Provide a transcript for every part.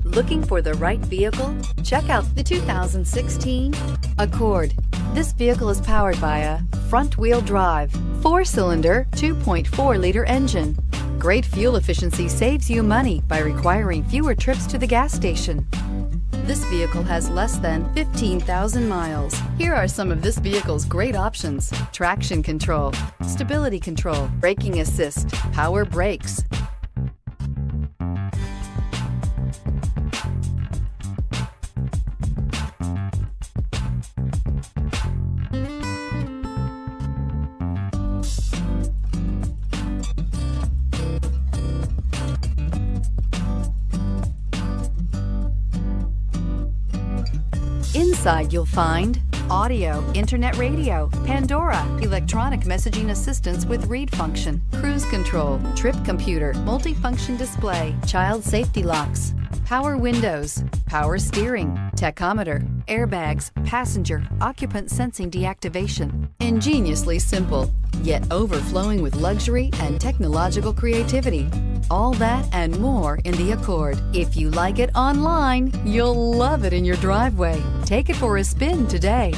Looking for the right vehicle? Check out the 2016 Accord. This vehicle is powered by a front-wheel drive, 4-cylinder, 2.4-liter engine. Great fuel efficiency saves you money by requiring fewer trips to the gas station. This vehicle has less than 15,000 miles. Here are some of this vehicle's great options: traction control, stability control, braking assist, power brakes. Inside you'll find audio, internet radio, Pandora, electronic messaging assistance with read function, cruise control, trip computer, multifunction display, child safety locks, power windows, power steering, tachometer, airbags, passenger, occupant sensing deactivation. Ingeniously simple, yet overflowing with luxury and technological creativity. All that and more in the Accord. If you like it online, you'll love it in your driveway. Take it for a spin today.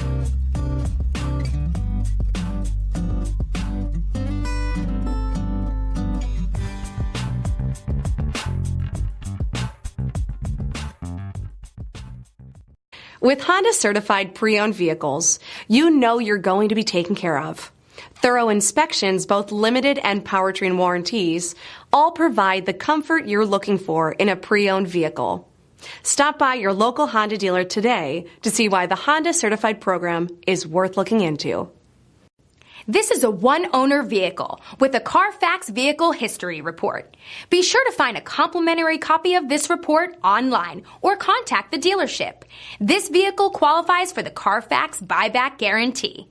With Honda certified pre-owned vehicles, you know you're going to be taken care of. Thorough inspections, both limited and powertrain warranties, all provide the comfort you're looking for in a pre-owned vehicle. Stop by your local Honda dealer today to see why the Honda Certified program is worth looking into. This is a one-owner vehicle with a CARFAX Vehicle History Report. Be sure to find a complimentary copy of this report online or contact the dealership. This vehicle qualifies for the CARFAX Buyback Guarantee.